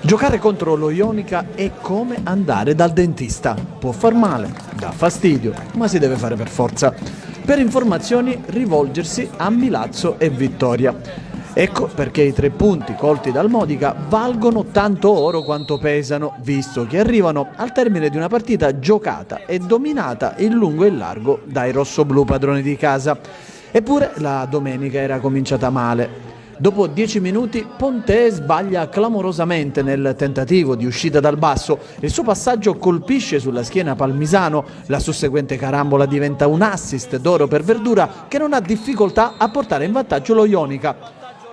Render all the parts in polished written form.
Giocare contro lo Ionica è come andare dal dentista. Può far male, dà fastidio, ma si deve fare per forza. Per informazioni rivolgersi a Milazzo e Vittoria. Ecco perché i 3 punti colti dal Modica valgono tanto oro quanto pesano, visto che arrivano al termine di una partita giocata e dominata in lungo e in largo dai rossoblù padroni di casa. Eppure la domenica era cominciata male. Dopo 10 minuti Ponte sbaglia clamorosamente nel tentativo di uscita dal basso, il suo passaggio colpisce sulla schiena Palmisano, la susseguente carambola diventa un assist d'oro per Verdura che non ha difficoltà a portare in vantaggio lo Ionica.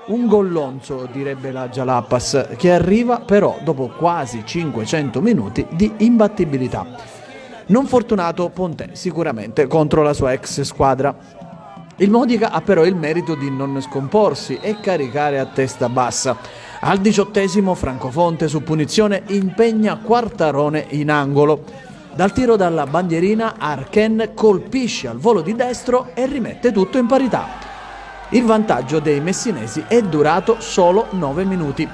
Un gollonzo, direbbe la Jalapas, che arriva però dopo quasi 500 minuti di imbattibilità. Non fortunato Ponte sicuramente contro la sua ex squadra. Il Modica ha però il merito di non scomporsi e caricare a testa bassa. Al 18° Francofonte su punizione impegna Quartarone in angolo. Dal tiro dalla bandierina Arken colpisce al volo di destro e rimette tutto in parità. Il vantaggio dei messinesi è durato solo 9 minuti.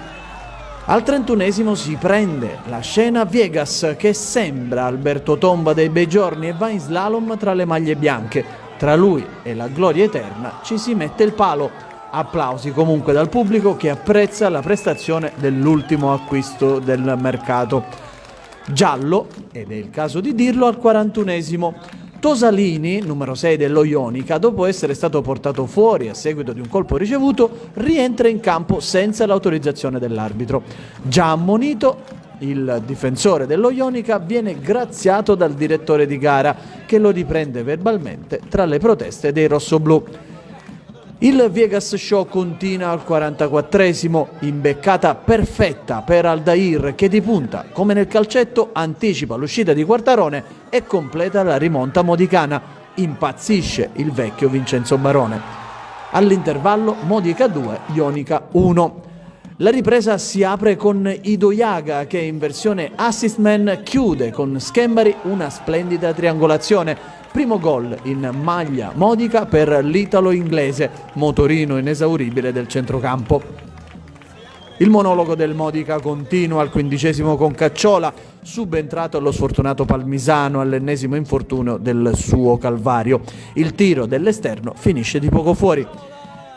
Al 31° si prende la scena Viegas che sembra Alberto Tomba dei bei giorni e va in slalom tra le maglie bianche. Tra lui e la gloria eterna ci si mette il palo. Applausi comunque dal pubblico che apprezza la prestazione dell'ultimo acquisto del mercato. Giallo, ed è il caso di dirlo, al 41°. Tosalini, numero 6 dello Ionica, dopo essere stato portato fuori a seguito di un colpo ricevuto, rientra in campo senza l'autorizzazione dell'arbitro. Già ammonito, il difensore dello Ionica viene graziato dal direttore di gara, che lo riprende verbalmente tra le proteste dei rossoblù. Il Viegas Show continua al 44°, imbeccata perfetta per Aldair che di punta, come nel calcetto, anticipa l'uscita di Quartarone e completa la rimonta modicana. Impazzisce il vecchio Vincenzo Barone. All'intervallo Modica 2, Ionica 1. La ripresa si apre con Ido Yaga che in versione assist man chiude con Schembari una splendida triangolazione. Primo gol in maglia Modica per l'italo-inglese, motorino inesauribile del centrocampo. Il monologo del Modica continua al 15° con Cacciola, subentrato allo sfortunato Palmisano all'ennesimo infortunio del suo calvario. Il tiro dell'esterno finisce di poco fuori.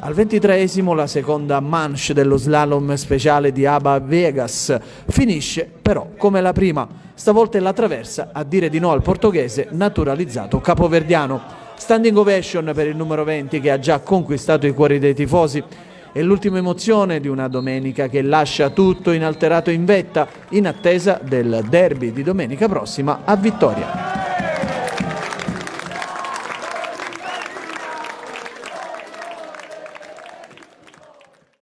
Al 23° la seconda manche dello slalom speciale di Aba Viegas finisce però come la prima. Stavolta è la traversa a dire di no al portoghese naturalizzato capoverdiano. Standing ovation per il numero 20 che ha già conquistato i cuori dei tifosi. È l'ultima emozione di una domenica che lascia tutto inalterato in vetta in attesa del derby di domenica prossima a Vittoria.